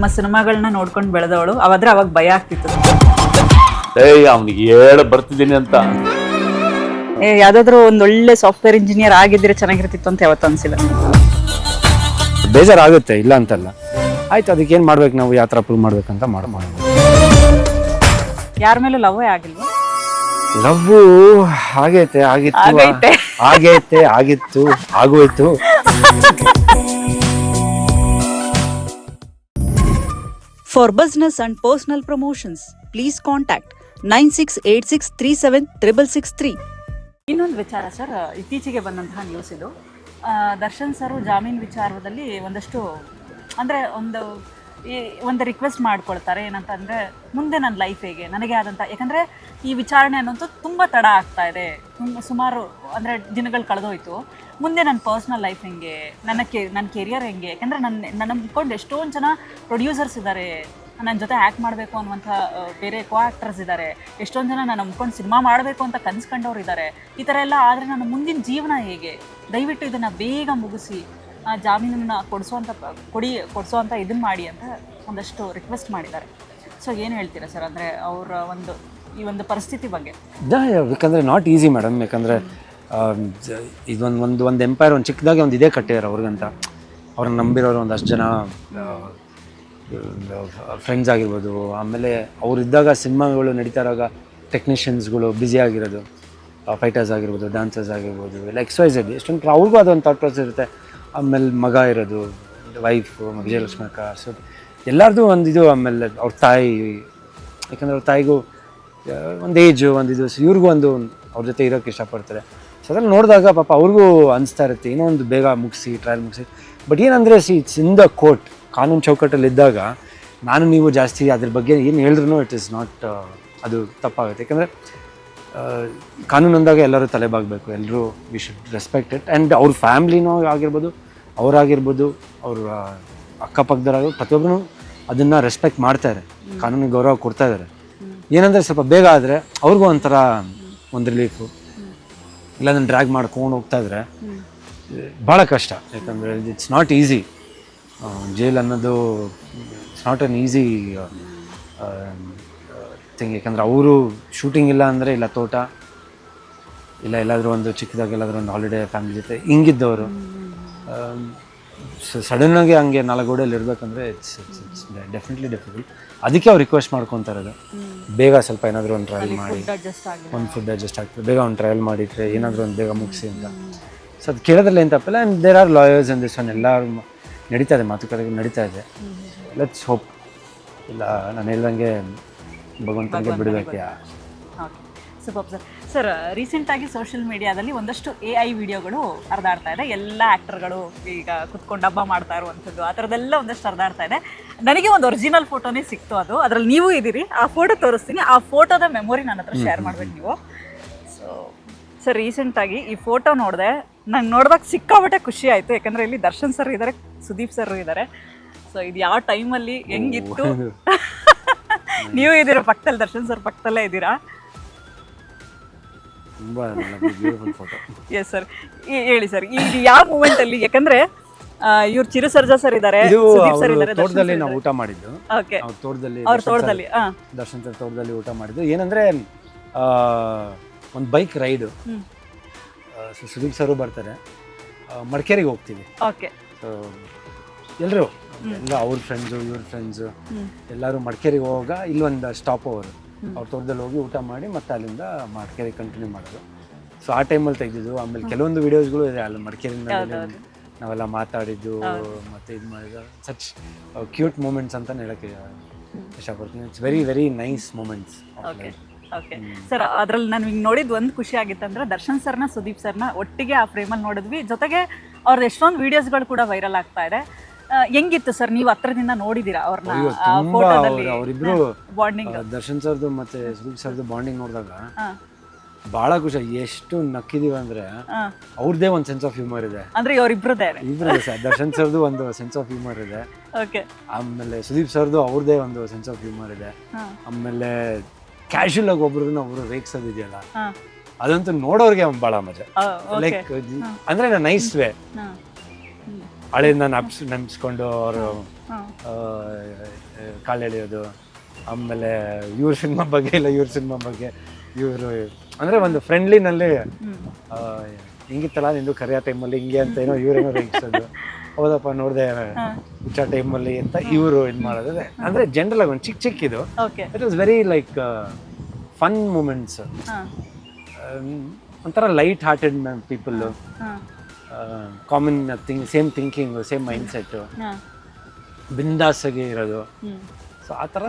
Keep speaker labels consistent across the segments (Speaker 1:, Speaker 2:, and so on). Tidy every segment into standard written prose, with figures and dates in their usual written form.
Speaker 1: ನಮ್ಮ ಸಿನಿಮಾಗಳನ್ನ ನೋಡ್ಕೊಂಡು ಬೆಳೆದವಳು, ಅವಾದ್ರೆ ಅವಾಗ ಭಯ ಆಗ್ತಿತ್ತು.
Speaker 2: ಅವ್ನಿಗೆ ಹೇಳ ಬರ್ತಿದ್ದೀನಿ ಅಂತ.
Speaker 1: ಯಾವ್ದಾದ್ರು ಒಂದೊಳ್ಳೆ ಸಾಫ್ಟ್ವೇರ್ ಇಂಜಿನಿಯರ್ ಆಗಿದ್ರೆ ಚೆನ್ನಾಗಿರ್ತಿತ್ತು ಅಂತ ಯಾವತ್ತೂ ಅನ್ಸಿಲ್ಲ.
Speaker 3: ಬೇಜಾರಾಗುತ್ತೆ, ಇಲ್ಲ ಅಂತಲ್ಲ. ಆಯ್ತು, ಅದಕ್ಕೆ ಏನ್ ಮಾಡ್ಬೇಕು ನಾವು, ಯಾವ ಥರ ಪ್ರೂವ್ ಮಾಡ್ಬೇಕಂತ ಮಾಡ್ಬೋದು.
Speaker 1: ಯಾರ ಮೇಲೂ ಲವ್ವೇ ಆಗಿಲ್ವಾ?
Speaker 3: ಲವ್ ಆಗೈತೆ, ಆಗಿತ್ತು, ಆಗೋಯ್ತು.
Speaker 1: For business and personal promotions, please contact 9686376663. ಇನ್ನೊಂದು ವಿಚಾರ ಸರ್, ಇತ್ತೀಚೆಗೆ ಬಂದಂತಹ ನ್ಯೂಸ್ ಇದು. ದರ್ಶನ್ ಸರ್ ಜಾಮೀನು ವಿಚಾರದಲ್ಲಿ ಒಂದಷ್ಟು ಅಂದರೆ ಒಂದು ರಿಕ್ವೆಸ್ಟ್ ಮಾಡ್ಕೊಳ್ತಾರೆ. ಏನಂತಂದರೆ, ಮುಂದೆ ನನ್ನ ಲೈಫ್ ಹೇಗೆ, ನನಗೆ ಆದಂಥ, ಯಾಕಂದರೆ ಈ ವಿಚಾರಣೆ ಅನ್ನೋಂಥ ತುಂಬ ತಡ ಆಗ್ತಾ ಇದೆ, ಸುಮಾರು ಅಂದರೆ ದಿನಗಳು ಕಳೆದೋಯ್ತು. ಮುಂದೆ ನನ್ನ ಪರ್ಸ್ನಲ್ ಲೈಫ್ ಹೆಂಗೆ, ನನ್ನ ಕೆರಿಯರ್ ಹೆಂಗೆ, ಯಾಕಂದರೆ ನನ್ನ ನಂಬ್ಕೊಂಡು ಎಷ್ಟೊಂದು ಜನ ಪ್ರೊಡ್ಯೂಸರ್ಸ್ ಇದ್ದಾರೆ, ನನ್ನ ಜೊತೆ ಆ್ಯಕ್ಟ್ ಮಾಡಬೇಕು ಅನ್ನುವಂಥ ಬೇರೆ ಕೋ ಆ್ಯಕ್ಟರ್ಸ್ ಇದ್ದಾರೆ, ಎಷ್ಟೊಂದು ಜನ ನಾನು ನಂಬ್ಕೊಂಡು ಸಿನಿಮಾ ಮಾಡಬೇಕು ಅಂತ ಕನ್ಸ್ಕೊಂಡವ್ರು ಇದ್ದಾರೆ. ಈ ಥರ ಎಲ್ಲ ಆದರೆ ನನ್ನ ಮುಂದಿನ ಜೀವನ ಹೇಗೆ, ದಯವಿಟ್ಟು ಇದನ್ನು ಬೇಗ ಮುಗಿಸಿ ಜಾಮೀನನ್ನು ಕೊಡಿಸುವಂಥ ಇದನ್ನು ಮಾಡಿ ಅಂತ ಒಂದಷ್ಟು ರಿಕ್ವೆಸ್ಟ್ ಮಾಡಿದ್ದಾರೆ. ಸೊ ಏನು ಹೇಳ್ತೀರಾ ಸರ್, ಅಂದರೆ ಅವರ ಈ ಒಂದು ಪರಿಸ್ಥಿತಿ ಬಗ್ಗೆ?
Speaker 3: ಯಾಕಂದರೆ ನಾಟ್ ಈಸಿ ಮೇಡಮ್. ಯಾಕಂದರೆ ಇದೊಂದು ಎಂಪೈರ್, ಒಂದು ಚಿಕ್ಕದಾಗಿ ಒಂದು ಇದೇ ಕಟ್ಟಿದ್ದಾರೆ ಅವ್ರಿಗಂತ. ಅವ್ರನ್ನ ನಂಬಿರೋರು ಒಂದಷ್ಟು ಜನ ಫ್ರೆಂಡ್ಸ್ ಆಗಿರ್ಬೋದು, ಆಮೇಲೆ ಅವರಿದ್ದಾಗ ಸಿನಿಮಾಗಳು ನಡೀತಾ ಇರುವಾಗ ಟೆಕ್ನಿಷಿಯನ್ಸ್ಗಳು ಬ್ಯುಸಿ ಆಗಿರೋದು, ಫೈಟರ್ಸ್ ಆಗಿರ್ಬೋದು, ಡ್ಯಾನ್ಸರ್ಸ್ ಆಗಿರ್ಬೋದು, ಎಲ್ಲ XYZ ಎಷ್ಟೊಂದು ಅವ್ರಿಗೂ ಅದೊಂದು ಥಾಟ್ ಪ್ರಾಸೆಸ್ ಇರುತ್ತೆ. ಆಮೇಲೆ ಮಗ ಇರೋದು, ವೈಫು, ವಿಜಯಲಕ್ಷ್ಮಿ ಅಕ್ಕ, ಸೊ ಎಲ್ಲರದು ಒಂದಿದು. ಆಮೇಲೆ ಅವ್ರ ತಾಯಿ, ಯಾಕಂದರೆ ಅವ್ರ ತಾಯಿಗೂ ಒಂದು ಏಜು, ಒಂದಿದು, ಸೊ ಇವ್ರಿಗೂ ಅವ್ರ ಜೊತೆ ಇರೋಕ್ಕೆ ಇಷ್ಟಪಡ್ತಾರೆ. ಸೊ ಅದನ್ನು ನೋಡಿದಾಗ ಪಾಪ ಅವ್ರಿಗೂ ಅನಿಸ್ತಾ ಇರುತ್ತೆ, ಏನೋ ಒಂದು ಬೇಗ ಮುಗಿಸಿ, ಟ್ರಯಲ್ ಮುಗಿಸಿ. ಬಟ್ ಏನಂದರೆ ಇಟ್ಸ್ ಇನ್ ದ ಕೋರ್ಟ್, ಕಾನೂನು ಚೌಕಟ್ಟಲ್ಲಿದ್ದಾಗ ನಾನು ನೀವು ಜಾಸ್ತಿ ಅದ್ರ ಬಗ್ಗೆ ಏನು ಹೇಳಿದ್ರು ಇಟ್ ಈಸ್ ನಾಟ್, ಅದು ತಪ್ಪಾಗುತ್ತೆ. ಯಾಕಂದರೆ ಕಾನೂನು ಅಂದಾಗ ಎಲ್ಲರೂ ತಲೆಬಾಗಬೇಕು, ಎಲ್ಲರೂ we should respect it. And ಅವ್ರ ಫ್ಯಾಮ್ಲಿನೂ ಆಗಿರ್ಬೋದು, ಅವರಾಗಿರ್ಬೋದು, ಅವ್ರ ಅಕ್ಕಪಕ್ಕದವರಾಗಿರ್ಬೋದು, ಪ್ರತಿಯೊಬ್ಬರೂ ಅದನ್ನು ರೆಸ್ಪೆಕ್ಟ್ ಮಾಡ್ತಾರೆ, ಕಾನೂನಿಗೆ ಗೌರವ ಕೊಡ್ತಾ ಇದ್ದಾರೆ. ಏನಂದರೆ ಸ್ವಲ್ಪ ಬೇಗ ಆದರೆ ಅವ್ರಿಗೂ ಒಂಥರ ಒಂದು ರಿಲೀಫು. ಇಲ್ಲ ಅದನ್ನು ಡ್ರ್ಯಾಗ್ ಮಾಡ್ಕೊಂಡು ಹೋಗ್ತಾಯಿದ್ರೆ ಭಾಳ ಕಷ್ಟ. ಯಾಕಂದರೆ ಇಟ್ಸ್ ನಾಟ್ ಈಸಿ. ಜೈಲ್ ಅನ್ನೋದು it's not an easy thing. ಯಾಕಂದರೆ ಅವರು ಶೂಟಿಂಗ್ ಇಲ್ಲ ಅಂದರೆ, ಇಲ್ಲ ತೋಟ, ಇಲ್ಲ ಎಲ್ಲಾದರೂ ಒಂದು ಚಿಕ್ಕದಾಗಿ ಎಲ್ಲಾದರೂ ಒಂದು ಹಾಲಿಡೇ ಫ್ಯಾಮಿಲಿ ಜೊತೆ ಹಿಂಗಿದ್ದವರು ಸಡನ್ನಾಗಿ ಹಂಗೆ 4 ಗೋಡೆಯಲ್ಲಿ ಇರಬೇಕಂದ್ರೆ ಇಟ್ಸ್ ಡೆಫಿನೆಟ್ಲಿ ಡಿಫಿಕಲ್ಟ್. ಅದಕ್ಕೆ ಅವ್ರು ರಿಕ್ವೆಸ್ಟ್ ಮಾಡ್ಕೊತಾ ಇರೋದು, ಬೇಗ ಸ್ವಲ್ಪ ಏನಾದರೂ ಒಂದು ಟ್ರಯಲ್ ಮಾಡಿ, ಒಂದು ಫುಡ್ ಅಡ್ಜಸ್ಟ್ ಆಗ್ತದೆ, ಬೇಗ ಒಂದು ಟ್ರಯಲ್ ಮಾಡಿಟ್ರೆ ಏನಾದರೂ ಒಂದು ಬೇಗ ಮುಗಿಸಿ ಅಂತ. ಸೊ ಅದು ಕೇಳೋದ್ರಲ್ಲಿ ಏನು ತಪ್ಪಿಲ್ಲ. And there are lawyers in this one, ಎಲ್ಲರೂ ನಡೀತಾ ಇದೆ, ಮಾತುಕತೆ ನಡೀತಾ ಇದೆ. Let's hope. ಇಲ್ಲ ನಾನು ಹೇಳ್ದಂಗೆ ಭಗವಂತನಿಗೆ ಬಿಡಬೇಕು.
Speaker 1: Super sir. ಸರ್, ರೀಸೆಂಟಾಗಿ ಸೋಷಿಯಲ್ ಮೀಡಿಯಾದಲ್ಲಿ ಒಂದಷ್ಟು AI ವಿಡಿಯೋಗಳು ಹರಿದಾಡ್ತಾ ಇದೆ. ಎಲ್ಲ ಆ್ಯಕ್ಟರ್ಗಳು ಈಗ ಕುತ್ಕೊಂಡು ಹಬ್ಬ ಮಾಡ್ತಾ ಇರುವಂಥದ್ದು, ಆ ಥರದ್ದೆಲ್ಲ ಒಂದಷ್ಟು ಹರಿದಾಡ್ತಾ ಇದೆ. ನನಗೆ ಒಂದು ಒರಿಜಿನಲ್ ಫೋಟೋನೇ ಸಿಕ್ತು, ಅದರಲ್ಲಿ ನೀವು ಇದ್ದೀರಿ. ಆ ಫೋಟೋ ತೋರಿಸ್ತೀನಿ, ಆ ಫೋಟೋದ ಮೆಮೊರಿ ನನ್ನ ಹತ್ರ ಶೇರ್ ಮಾಡಬೇಕು ನೀವು. ಸರ್, ರೀಸೆಂಟಾಗಿ ಈ ಫೋಟೋ ನೋಡಿದೆ, ನಂಗೆ ನೋಡಿದಾಗ ಸಿಕ್ಕಾಬಟ್ಟೆ ಖುಷಿ ಆಯಿತು. ಯಾಕಂದರೆ ಇಲ್ಲಿ ದರ್ಶನ್ ಸರ್ ಇದ್ದಾರೆ, ಸುದೀಪ್ ಸರ್ ಇದ್ದಾರೆ. ಸೊ ಇದು ಯಾವ ಟೈಮಲ್ಲಿ ಹೆಂಗಿತ್ತು? ನೀವು ಇದ್ದೀರಾ ಪಕ್ಕದಲ್ಲಿ, ದರ್ಶನ್ ಸರ್ ಪಕ್ಕದಲ್ಲೇ ಇದ್ದೀರಾ.
Speaker 3: ಫೋಟೋ.
Speaker 1: ಎಸ್ ಸರ್, ಹೇಳಿ ಸರ್, ಈಗ ಯಾವ ಮೂಮೆಂಟಲ್ಲಿ? ಯಾಕಂದರೆ ಇವ್ರು ಚಿರು ಸರ್ಜಾ ಸರ್ ಇದ್ದಾರೆ, ಸುದೀಪ್ ಸರ್ ಇದ್ದಾರೆ.
Speaker 3: ತೋಟದಲ್ಲಿ ನಾವು ಊಟ ಮಾಡಿದ್ದು.
Speaker 1: ಓಕೆ,
Speaker 3: ಅವ್ರ ತೋಟದಲ್ಲಿ, ದರ್ಶನ್ ಸರ್ ತೋಟದಲ್ಲಿ ಊಟ ಮಾಡಿದ್ದು. ಏನಂದರೆ ಒಂದು ಬೈಕ್ ರೈಡು, ಸುದೀಪ್ ಸರು ಬರ್ತಾರೆ, ಮಡಿಕೇರಿಗೆ ಹೋಗ್ತೀವಿ.
Speaker 1: ಓಕೆ,
Speaker 3: ಸೊ ಎಲ್ಲರೂ ಎಲ್ಲ ಅವ್ರ ಫ್ರೆಂಡ್ಸು, ಇವ್ರ ಫ್ರೆಂಡ್ಸು ಎಲ್ಲರೂ ಮಡಿಕೇರಿಗೆ ಹೋಗುವಾಗ ಇಲ್ಲೊಂದು ಸ್ಟಾಪ್ ಅವರು, ಅವ್ರ ತೋಟದಲ್ಲಿ ಹೋಗಿ ಊಟ ಮಾಡಿ ಮತ್ತೆ ಅಲ್ಲಿಂದ ಮಡಿಕೇರಿಗೆ ಕಂಟಿನ್ಯೂ ಮಾಡೋದು. ಸೊ ಆ ಟೈಮಲ್ಲಿ ತೆಗೆದಿದ್ದು. ಆಮೇಲೆ ಕೆಲವೊಂದು ವೀಡಿಯೋಸ್ಗಳು ಇದೆ ಅಲ್ಲಿ ಮಡಿಕೇರಿಯಿಂದ ನಾವೆಲ್ಲ ಮಾತಾಡಿದ್ದು ಮತ್ತು ಇದು ಮಾಡಿದ್ದು. ಸಚ್ ಕ್ಯೂಟ್ ಮೂಮೆಂಟ್ಸ್ ಅಂತ ಹೇಳೋಕ್ಕೆ ಇಷ್ಟಪಡ್ತೀನಿ. It's very very nice moments.
Speaker 1: Okay sir, ಅದರಲ್ಲಿ ನಾನು ಹಿಂಗೆ ನೋಡಿದ್ದು ಒಂದು ಖುಷಿ ಆಗಿತ್ತಂದ್ರೆ, ದರ್ಶನ್ ಸರ್ನ ಸುದೀಪ್ ಸರ್ನ ಒಟ್ಟಿಗೆ ಆ ಫ್ರೇಮಲ್ಲಿ ನೋಡಿದ್ವಿ. ಜೊತೆಗೆ ಅವ್ರದ್ದು ಎಷ್ಟೊಂದು ವೀಡಿಯೋಸ್ಗಳು ಕೂಡ ವೈರಲ್ ಆಗ್ತಾ ಇದೆ. ಹೆಂಗಿತ್ತು ಸರ್, ನೀವು ಹತ್ರದಿಂದ ನೋಡಿದ್ದೀರಾ ಅವ್ರನ್ನ?
Speaker 3: ಅವರಿಬ್ರು
Speaker 1: ಬಾಂಡಿಂಗ್,
Speaker 3: ದರ್ಶನ್ ಸರ್ದು ಮತ್ತೆ ಸುದೀಪ್ ಸರ್ದು ಬಾಂಡಿಂಗ್ ನೋಡಿದಾಗ ಭಾಳ ಖುಷಿ. ಎಷ್ಟು ನಕ್ಕಿದೀವಿ ಅಂದ್ರೆ ಅವ್ರದ್ದೇ ಒಂದು ಸೆನ್ಸ್ ಆಫ್ ಹ್ಯೂಮರ್ ಇದೆ.
Speaker 1: ಅಂದ್ರೆ ಇವರಿಬ್ರದೇ
Speaker 3: ಸರ್, ದರ್ಶನ್ ಸರ್ದು ಒಂದು ಸೆನ್ಸ್ ಆಫ್ ಹ್ಯೂಮರ್ ಇದೆ. ಆಮೇಲೆ ಸುದೀಪ್ ಸರ್ದು ಅವ್ರದ್ದೇ ಒಂದು ಸೆನ್ಸ್ ಆಫ್ ಹ್ಯೂಮರ್ ಇದೆ. ಆಮೇಲೆ ಕ್ಯಾಶುಯಲ್ ಆಗಿ ಒಬ್ರನ್ನ ಒಬ್ರು ರೇಗ್ಸೋದಿದೆಯಲ್ಲ, ಅದಂತೂ ನೋಡೋರಿಗೆ ಭಾಳ ಮಜಾ. ಲೈಕ್ ಅಂದ್ರೆ ನೈಸ್ ವೇ. ಹಳೆಯಿಂದ ನೆನ್ಸ್ಕೊಂಡು ಅವರು ಕಾಲು ಎಳೆಯೋದು, ಆಮೇಲೆ ಇವ್ರ ಸಿನಿಮಾ ಬಗ್ಗೆ ಇಲ್ಲ ಇವ್ರ ಸಿನಿಮಾ ಬಗ್ಗೆ ಇವರು ಅಂದರೆ ಒಂದು ಫ್ರೆಂಡ್ಲಿನಲ್ಲಿ ಹಿಂಗಿತ್ತಲ್ಲ ನಿಂದು ಕರಿಯೋ ಟೈಮಲ್ಲಿ ಹಿಂಗೆ ಅಂತ ಏನೋ ಇವರೇನೋ ರೇಗಿಸೋದು, ಹೌದಪ್ಪ ನೋಡಿದೆ ಹುಚ್ಚ ಟೈಮಲ್ಲಿ ಅಂತ ಇವರು ಇದು ಮಾಡೋದು. ಅಂದರೆ ಜನರಲ್ ಒಂದು ಚಿಕ್ಕಿದು it was very like fun moments, ಒಂಥರ light hearted people, common same thinking, same mindset, ಬಿಂದಾಸಾಗಿ ಇರೋದು. ಸೊ ಆ ಥರ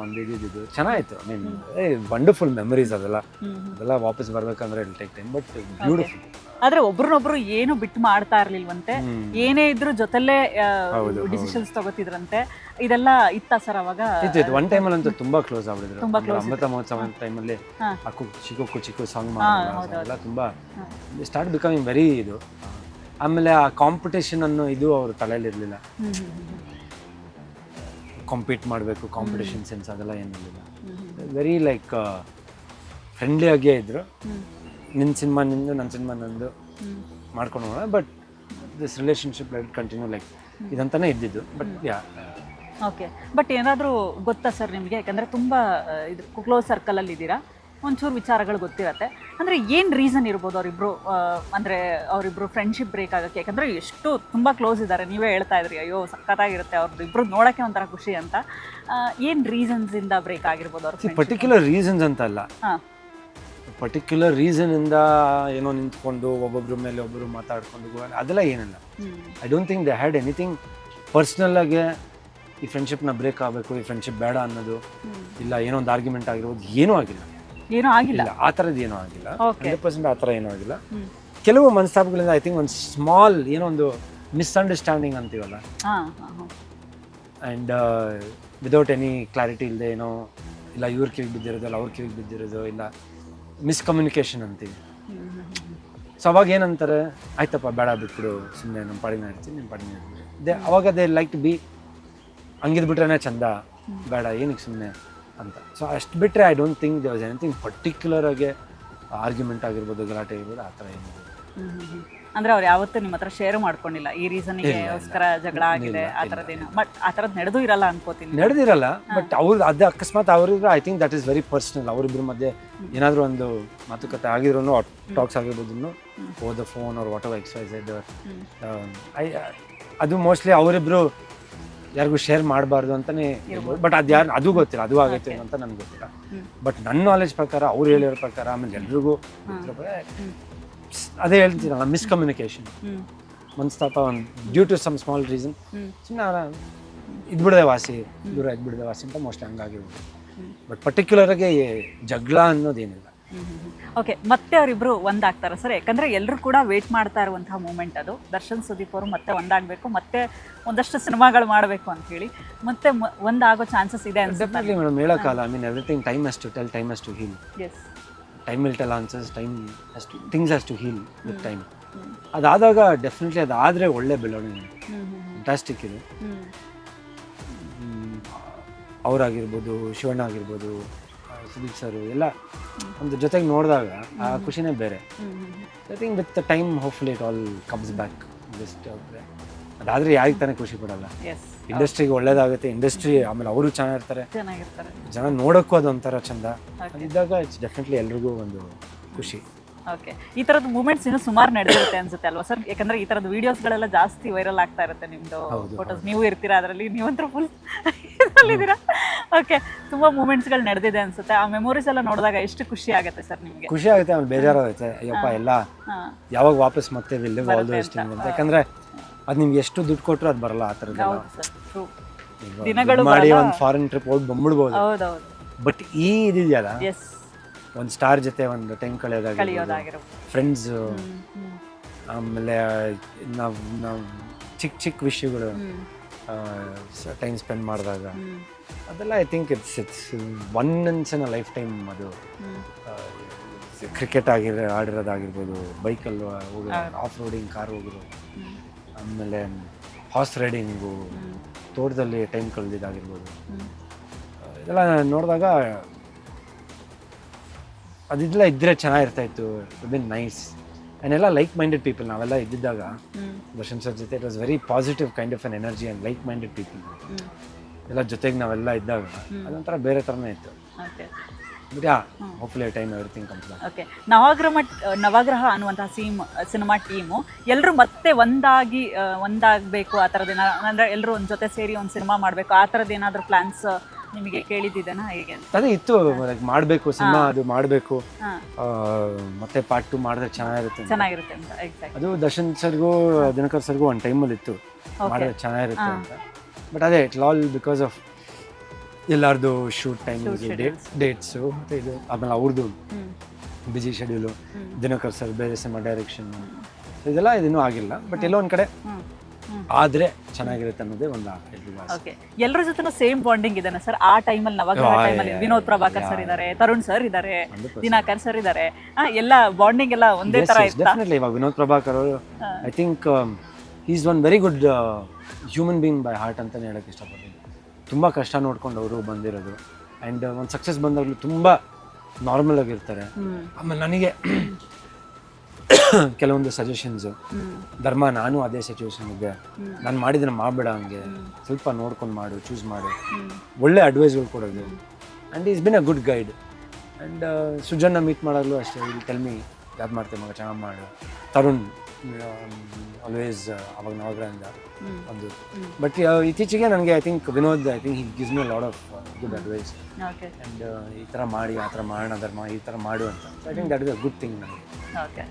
Speaker 3: ಒಂದು ಇದಿದ್ದು ಚೆನ್ನಾಗಿತ್ತು. ಐ ಮೀನ್ ವಂಡರ್ಫುಲ್ ಮೆಮರೀಸ್ ಅದೆಲ್ಲ ವಾಪಸ್ ಬರ್ಬೇಕಂದ್ರೆ it take time, but beautiful.
Speaker 1: ಆದ್ರೆ ಒಬ್ರನ್ನೊಬ್ರು ಏನು ಬಿಟ್ಟು ಮಾಡ್ತಾ ಇರ್ಲಿಲ್ವಂತೆ, ಏನೇ ಇದ್ರು ಜೊತೆಲ್ಲೇ ಡಿಸಿಷನ್ಸ್ ತಗೋತಿದ್ರಂತೆ. ಇದೆಲ್ಲ ಇತ್ತ ಸರ್ ಅವಾಗ?
Speaker 3: ಇತ್ತು ಒನ್ ಟೈಮಲ್ಲಿ ಅಂತೂ ತುಂಬಾ ಕ್ಲೋಸ್ ಆಗ್ಬಿಟ್ಟಿದ್ರು. ಅಮೃತ ಮಹೋತ್ಸವ ಟೈಮಲ್ಲಿ ಚಿಕ್ಕು ಸಾಂಗ್ ಮಾಡೋಲ್ಲ, ತುಂಬಾ ಸ್ಟಾರ್ಟ್ ಬಿಕಮಿಂಗ್ ವೆರಿ ಇದು. ಆಮೇಲೆ ಆ ಕಾಂಪಿಟೇಷನ್ ಅನ್ನೋ ಇದು ಅವ್ರ ತಲೆಯಲ್ಲಿ ಇರಲಿಲ್ಲ. ಕಾಂಪೀಟ್ ಮಾಡಬೇಕು, ಕಾಂಪಿಟೇಷನ್ ಸೆನ್ಸ್ ಅದೆಲ್ಲ ಏನಿರಲಿಲ್ಲ. ವೆರಿ ಲೈಕ್ ಫ್ರೆಂಡ್ಲಿ ಆಗೇ ಇದ್ರು. ನಿನ್ನ ಸಿನಿಮಾ ನಿಂದು, ನನ್ನ ಸಿನಿಮಾ ನಂದು ಮಾಡ್ಕೊಂಡು ಹೋಗೋಣ, but this relationship like continue like ಇದಂತಾನೆ ಇದ್ದಿದ್ದು. But yeah
Speaker 1: okay. ಬಟ್ ಏನಾದರೂ ಗೊತ್ತಾ ಸರ್ ನಿಮಗೆ, ಯಾಕಂದರೆ ತುಂಬ ಇದು ಕ್ಲೋಸ್ ಸರ್ಕಲಲ್ಲಿ ಇದ್ದೀರಾ, ಒಂಚೂರು ವಿಚಾರಗಳು ಗೊತ್ತಿರತ್ತೆ. ಅಂದರೆ ಏನು ರೀಸನ್ ಇರ್ಬೋದು ಅವರಿಬ್ಬರು, ಅಂದರೆ ಅವರಿಬ್ಬರು ಫ್ರೆಂಡ್ಶಿಪ್ ಬ್ರೇಕ್ ಆಗೋಕ್ಕೆ? ಯಾಕಂದರೆ ಎಷ್ಟು ತುಂಬ ಕ್ಲೋಸ್ ಇದ್ದಾರೆ, ನೀವೇ ಹೇಳ್ತಾ ಇದ್ರಿ ಅಯ್ಯೋ ಸಖತ್ತಾಗಿರುತ್ತೆ ಅವ್ರದ್ದು ಇಬ್ಬರು ನೋಡೋಕ್ಕೆ ಒಂಥರ ಖುಷಿ ಅಂತ. ಏನು ರೀಸನ್ಸಿಂದ ಬ್ರೇಕ್ ಆಗಿರ್ಬೋದು ಅವ್ರ?
Speaker 3: ಪರ್ಟಿಕ್ಯುಲರ್ ರೀಸನ್ಸ್ ಅಂತ ಅಲ್ಲ, ಪರ್ಟಿಕ್ಯುಲರ್ ರೀಸನಿಂದ ಏನೋ ನಿಂತ್ಕೊಂಡು ಒಬ್ಬೊಬ್ರ ಮೇಲೆ ಒಬ್ಬರು ಮಾತಾಡ್ಕೊಂಡು ಅದೆಲ್ಲ ಏನಿಲ್ಲ. I don't think they had anything personal ಆಗಿ ಈ ಫ್ರೆಂಡ್ಶಿಪ್ನ ಬ್ರೇಕ್ ಆಗಬೇಕು, ಈ ಫ್ರೆಂಡ್ಶಿಪ್ ಬೇಡ ಅನ್ನೋದು ಇಲ್ಲ, ಏನೋ ಒಂದು ಆರ್ಗ್ಯುಮೆಂಟ್ ಆಗಿರ್ಬೋದು, ಏನೂ ಆಗಿಲ್ಲ.
Speaker 1: ಏನೂ ಆಗಿಲ್ಲ,
Speaker 3: ಆ ಥರದ್ದು ಏನೂ ಆಗಿಲ್ಲ. 100% ಆ ಥರ ಏನೂ ಆಗಿಲ್ಲ. ಕೆಲವು ಮನಸ್ತಾಪಗಳಿಂದ ಐ ಥಿಂಕ್ ಒಂದು ಸ್ಮಾಲ್ ಏನೋ ಒಂದು ಮಿಸ್ಅಂಡರ್ಸ್ಟ್ಯಾಂಡಿಂಗ್ ಅಂತೀವಲ್ಲ, ಆ್ಯಂಡ್ ವಿದೌಟ್ ಎನಿ ಕ್ಲಾರಿಟಿ ಇಲ್ಲದೆ ಏನೋ ಇಲ್ಲ ಇವ್ರ ಕಿವಿಗೆ ಬಿದ್ದಿರೋದು, ಇಲ್ಲ ಅವ್ರ ಕಿವಿಗೆ ಬಿದ್ದಿರೋದು, ಇಲ್ಲ ಮಿಸ್ಕಮ್ಯುನಿಕೇಷನ್ ಅಂತೀವಿ. ಸೊ ಅವಾಗ ಏನಂತಾರೆ, ಆಯ್ತಪ್ಪ ಬೇಡ ಬಿಟ್ಬಿಡು, ಸುಮ್ಮನೆ ನಮ್ಮ ಪಾಡಿನ ಇರ್ತೀನಿ, ನಿಮ್ಮ ಪಾಡಿನ ಇರ್ತೀನಿ. ಅವಾಗ ದೇ ಲೈಕ್ ಟು ಬಿ ಹಂಗಿದ್ಬಿಟ್ರೆ ಚಂದ, ಬೇಡ ಏನಕ್ಕೆ ಸುಮ್ಮನೆ ಅಂತ. ಸೊ ಅಷ್ಟು ಬಿಟ್ಟರೆ I don't think they was anything particular ಆಗಿ ಆರ್ಗ್ಯುಮೆಂಟ್ ಆಗಿರ್ಬೋದು, ಗಲಾಟೆ ಆಗಿರ್ಬೋದು, ಆ ಥರ ಏನಿದೆ.
Speaker 1: ಅಂದರೆ ಅವ್ರು ಯಾವತ್ತೂ ನಿಮ್ಮ ಹತ್ರ ಶೇರ್ ಮಾಡ್ಕೊಂಡಿಲ್ಲ ಈ ರೀಸನ್ಗೋಸ್ಕರ ಜಗಳ ಆಗಿದೆ ಆ ಥರದ್ದೇನು? ಬಟ್ ಆ ಥರದ್ದು ನಡೆದೂ ಇರಲ್ಲ ಅನ್ಕೋತೀನಿ.
Speaker 3: ನಡೆದಿರಲ್ಲ, ಬಟ್ ಅವ್ರು ಅದು ಅಕಸ್ಮಾತ್ ಅವ್ರಿಗೆ I think that is very personal. ಅವರಿಬ್ಬರ ಮಧ್ಯೆ ಏನಾದರೂ ಒಂದು ಮಾತುಕತೆ ಆಗಿರೋನು, ಟಾಕ್ಸ್ ಆಗಿರ್ಬೋದು, ಓ ದ ಫೋನ್ ಅವ್ರು ವಾಟ್ ಎವರ್ XYZ, ಅದು ಮೋಸ್ಟ್ಲಿ ಅವರಿಬ್ಬರು ಯಾರಿಗೂ ಶೇರ್ ಮಾಡಬಾರ್ದು ಅಂತಲೇ. ಬಟ್ ಅದು ಯಾರು ಅದು ಗೊತ್ತಿಲ್ಲ, ಅದು ಆಗೈತೆ ಅಂತ ನನಗೆ ಗೊತ್ತಿಲ್ಲ. ಬಟ್ ನನ್ನ ನಾಲೆಜ್ ಪ್ರಕಾರ, ಅವ್ರು ಹೇಳಿರೋ ಪ್ರಕಾರ, ಆಮೇಲೆ ಎಲ್ರಿಗೂ ಅದೇ ಹೇಳ್ತೀನಲ್ಲ, ಮಿಸ್ಕಮ್ಯುನಿಕೇಷನ್, ಮನಸ್ತಾಪ, ಒಂದು due to some small reason ಸುಮ್ಮನೆ ಇದ್ಬಿಡದೆ ವಾಸಿ, ದೂರ ಇದ್ಬಿಡದೆ ವಾಸಿ ಅಂತ ಮೋಸ್ಟ್ಲಿ ಹಂಗಾಗಿರ್ಬೋದು. ಬಟ್ ಪರ್ಟಿಕ್ಯುಲರಾಗಿ ಜಗಳ ಅನ್ನೋದೇನಿಲ್ಲ.
Speaker 1: ಓಕೆ. ಮತ್ತೆ ಅವರಿಬ್ರು ಒಂದಾಗ್ತಾರ ಸರ್? ಯಾಕಂದರೆ ಎಲ್ಲರೂ ಕೂಡ ವೇಟ್ ಮಾಡ್ತಾ ಇರುವಂತಹ ಮೂಮೆಂಟ್ ಅದು. ದರ್ಶನ್ ಸುದೀಪ್ ಅವರು ಮತ್ತೆ ಒಂದಾಗಬೇಕು, ಮತ್ತೆ ಒಂದಷ್ಟು ಸಿನಿಮಾಗಳು ಮಾಡಬೇಕು ಅಂತ ಹೇಳಿ, ಮತ್ತೆ ಒಂದಾಗೋ ಚಾನ್ಸಸ್ ಇದೆ ಅನ್ಸುತ್ತೆ?
Speaker 3: ಡೆಫಿನೆಟ್ಲಿ ಮೇಡಮ್, ಹೇಳೋಕ್ಕಲ್ಲ. I mean everything time has to tell, time has to heal.
Speaker 1: Yes,
Speaker 3: time will tell answers, time has to things has to heal with time. ಅದಾದಾಗ ಡೆಫಿನೆಟ್ಲಿ ಅದಾದರೆ ಒಳ್ಳೆ ಬೆಳವಣಿಗೆ, ಫ್ಯಾಂಟಾಸ್ಟಿಕ್ ಇದು. ಅವರಾಗಿರ್ಬೋದು, ಶಿವಣ್ಣ ಆಗಿರ್ಬೋದು, ಸುದೀಪ್ ಸರು ಎಲ್ಲ ಒಂದು ಜೊತೆಗೆ ನೋಡಿದಾಗ ಆ ಖುಷಿನೇ ಬೇರೆ. I think with the time hopefully it all comes back. Just ಅದಾದರೆ ಯಾರಿಗೆ ತಾನೇ ಖುಷಿ ಪಡಲ್ಲ? ಇಂಡಸ್ಟ್ರಿಗೆ ಒಳ್ಳೇದಾಗುತ್ತೆ, ಇಂಡಸ್ಟ್ರಿ ಆಮೇಲೆ ಅವರು ಚೆನ್ನಾಗಿರ್ತಾರೆ, ಜನ ನೋಡೋಕ್ಕೂ ಅದೊಂಥರ ಚಂದ. ಅದಿದ್ದಾಗ ಇಟ್ಸ್ ಡೆಫಿನೆಟ್ಲಿ ಎಲ್ರಿಗೂ ಒಂದು ಖುಷಿ.
Speaker 1: ಓಕೆ. ಈ ಥರದ್ದು ಮೂಮೆಂಟ್ಸ್ ಇನ್ನೂ ಸುಮಾರು ನಡೆದಿರುತ್ತೆ ಅನ್ಸುತ್ತೆ ಅಲ್ವಾ ಸರ್? ಯಾಕಂದರೆ ಈ ಥರದ್ದು ವೀಡಿಯೋಸ್ಗಳೆಲ್ಲ ಜಾಸ್ತಿ ವೈರಲ್ ಆಗ್ತಾ ಇರುತ್ತೆ, ನಿಮ್ಮದು ಫೋಟೋಸ್, ನೀವು ಇರ್ತೀರಾ ಅದರಲ್ಲಿ, ನೀವಂತೂ ಫುಲ್ ಇದರಲ್ಲಿದ್ದೀರಾ. ಓಕೆ. ತುಂಬ ಮೂಮೆಂಟ್ಸ್ಗಳು ನಡೆದಿದೆ ಅನ್ಸುತ್ತೆ. ಆ ಮೆಮೊರೀಸ್ ಎಲ್ಲ ನೋಡಿದಾಗ ಎಷ್ಟು ಖುಷಿ ಆಗುತ್ತೆ ಸರ್ ನಿಮಗೆ?
Speaker 3: ಖುಷಿ ಆಗುತ್ತೆ, ಆಮೇಲೆ ಬೇಜಾರಾಗುತ್ತೆ, ಅಯ್ಯಪ್ಪ ಎಲ್ಲ ಯಾವಾಗ ವಾಪಸ್ ಮತ್ತೆ ವಿಲ್ ಆಲ್ ದೋಸ್ ಥಿಂಗ್ಸ್ ಅಂತ. ಯಾಕಂದರೆ ಅದು ನಿಮ್ಗೆ ಎಷ್ಟು ದುಡ್ಡು ಕೊಟ್ಟರು ಅದು ಬರಲ್ಲ ಆ ಥರದ್ದೆಲ್ಲ.
Speaker 1: ದಿನಗಳು
Speaker 3: ಮಾಡಿ ಒಂದು ಫಾರಿನ್ ಟ್ರಿಪ್ ಹೋಗಿ ಬಂದ್ಬಿಡ್ಬೋದು.
Speaker 1: ಹೌದೌದು.
Speaker 3: ಬಟ್ ಈ ಇದೆಯಲ್ಲ, ಒಂದು ಸ್ಟಾರ್ ಜೊತೆ ಒಂದು ಟೈಮ್ ಕಳೆಯೋದಾಗಿರ್ಬೋದು, ಫ್ರೆಂಡ್ಸು, ಆಮೇಲೆ ನಾವು ಚಿಕ್ಕ ವಿಷಯಗಳು ಟೈಮ್ ಸ್ಪೆಂಡ್ ಮಾಡಿದಾಗ ಅದೆಲ್ಲ I think it's once in a lifetime. ಅದು ಕ್ರಿಕೆಟ್ ಆಡಿರೋದಾಗಿರ್ಬೋದು, ಬೈಕಲ್ಲಿ ಹೋಗಿ ಆಫ್ ರೋಡಿಂಗ್ ಕಾರ್ ಹೋಗಿರೋದು, ಆಮೇಲೆ ಹಾರ್ಸ್ ರೈಡಿಂಗು, ತೋಟದಲ್ಲಿ ಟೈಮ್ ಕಳೆದಿದ್ದಾಗಿರ್ಬೋದು, ಇದೆಲ್ಲ ನೋಡಿದಾಗ ಅದೆಲ್ಲ ಇದ್ದರೆ ಚೆನ್ನಾಗಿರ್ತಾಯಿತ್ತು. It been nice. ಎಲ್ಲ ಲೈಕ್ ಮೈಂಡೆಡ್ ಪೀಪಲ್ ನಾವೆಲ್ಲ ಇದ್ದಿದ್ದಾಗ ದರ್ಶನ್ ಸರ್ ಜೊತೆ it was very positive kind of an energy and like minded people ಎಲ್ಲ ಜೊತೆಗೆ ನಾವೆಲ್ಲ ಇದ್ದಾಗ ಅದೊಂಥರ ಬೇರೆ ಥರನೇ ಇತ್ತು.
Speaker 1: Okay
Speaker 3: but yeah hopefully time everything comes back.
Speaker 1: Okay ನವಗ್ರಹ ಅನ್ನುವಂತಹ ಸಿನಿಮಾ ಟೀಮು ಎಲ್ಲರೂ ಮತ್ತೆ ಒಂದಾಗಬೇಕು ಆ ಥರದ್ದು ಅಂದರೆ ಎಲ್ಲರೂ ಒಂದು ಜೊತೆ ಸೇರಿ ಒಂದು ಸಿನಿಮಾ ಮಾಡಬೇಕು ಆ ಥರದ್ದು ಏನಾದರೂ ಪ್ಲ್ಯಾನ್ಸ್ ನಿಮಗೆ ಕೇಳಿದ್ದಿದ್ದೇನಾ ಹೇಗೆ?
Speaker 3: ಅದೇ ಇತ್ತು, ಮಾಡಬೇಕು ಸಿನಿಮಾ, ಅದು ಮಾಡಬೇಕು, ಮತ್ತೆ ಪಾರ್ಟ್ 2 ಮಾಡಿದ್ರೆ
Speaker 1: ಚೆನ್ನಾಗಿರುತ್ತೆ ಅಂತ. ಎಕ್ಸಾಕ್ಟ್
Speaker 3: ಅದು ದರ್ಶನ್ ಸರ್ಗೂ ದಿನಕರ್ ಸರ್ಗೂ ಒಂದು ಟೈಮಲ್ಲಿ ಇತ್ತು ಮಾಡಿದ್ರೆ ಚೆನ್ನಾಗಿರುತ್ತೆ ಅಂತ. ಬಟ್ ಅದೇ ಇಟ್ ಆಲ್ ಬಿಕಾಸ್ ಆಫ್ ಎಲ್ಲಾರ್ದು ಶೂಟ್ ಟೈಮ್ ಡೇಟ್ಸು ಮತ್ತು ಇದು ಆಮೇಲೆ ಅವ್ರದ್ದು ಬಿಜಿ ಶೆಡ್ಯೂಲು, ದಿನಕರ್ ಸರ್ ಬೇರೆ ಸಿನಿಮಾ ಡೈರೆಕ್ಷನ್, ಇದೆಲ್ಲ ಇನ್ನೂ ಆಗಿಲ್ಲ. ಬಟ್ ಎಲ್ಲೋ ಒಂದು ಕಡೆ ಆದರೆ ಚೆನ್ನಾಗಿರುತ್ತೆ ಅನ್ನೋದೇ ಒಂದು
Speaker 1: ಓಕೆ. ಎಲ್ಲರ ಜೊತೆ ಸೇಮ್ ಬಾಂಡಿಂಗ್ ಇದೆ ಸರ್ ಆ ಟೈಮಲ್ಲಿ? ನವಗ್ರಹ ಟೈಮಲ್ಲಿ ವಿನೋದ್ ಪ್ರಭಾಕರ್ ಸರ್ ಇದ್ದಾರೆ, ತರುಣ್ ಸರ್ ಇದ್ದಾರೆ, ದಿನಾಕರ್ ಸರ್ ಇದ್ದಾರೆ, ಎಲ್ಲ ಬಾಂಡಿಂಗ್ ಎಲ್ಲ ಒಂದೇ ಥರ ಇತ್ತು.
Speaker 3: ಡೆಫಿನೆಟ್ಲಿ ಇವಾಗ ವಿನೋದ್ ಪ್ರಭಾಕರ್ ಅವರು I think is one very good human being by heart ಅಂತಲೇ ಹೇಳೋಕ್ಕೆ ಇಷ್ಟಪಡ್ತೀನಿ. ತುಂಬ ಕಷ್ಟ ನೋಡ್ಕೊಂಡು ಅವರು ಬಂದಿರೋದು ಆ್ಯಂಡ್ ಒಂದು ಸಕ್ಸಸ್ ಬಂದಾಗಲೂ ತುಂಬ ನಾರ್ಮಲ್ ಆಗಿರ್ತಾರೆ. ಆಮೇಲೆ ನನಗೆ ಕೆಲವೊಂದು ಸಜೆಷನ್ಸು, ಧರ್ಮ ನಾನು ಅದೇ ಸಿಚುವೇಶನ್ ಇದ್ದೆ, ನಾನು ಮಾಡಿದ್ದನ್ನು ಮಾಡಬೇಡ, ಹಂಗೆ ಸ್ವಲ್ಪ ನೋಡ್ಕೊಂಡು ಮಾಡು, ಚೂಸ್ ಮಾಡು, ಒಳ್ಳೆ ಅಡ್ವೈಸ್ಗಳು ಕೊಡೋದು. And is been a good guide. And ಸುಜನ್ನ ಮೀಟ್ ಮಾಡಾಗಲೂ ಅಷ್ಟೇ, ಇಲ್ಲಿ ಟೆಲ್ಮಿ ಯಾವ್ದು ಮಾಡ್ತೇವೆ ಮಗ, ಚೆನ್ನಾಗಿ ಮಾಡು. ತರುಣ್ ಆಲ್ವೇಸ್ ಅವಾಗ ನವಗ್ರಹದಿಂದ ಒಂದು. ಬಟ್ ಇತ್ತೀಚೆಗೆ ನನಗೆ I think Vinod, I think he gives me lot of good advice. And ಈ ಥರ ಮಾಡಿ, ಆ ಥರ ಮಾಡೋಣ ಧರ್ಮ, ಈ ಥರ ಮಾಡು ಅಂತ. I think that is a good thing ನನಗೆ.
Speaker 1: ಓಕೆ.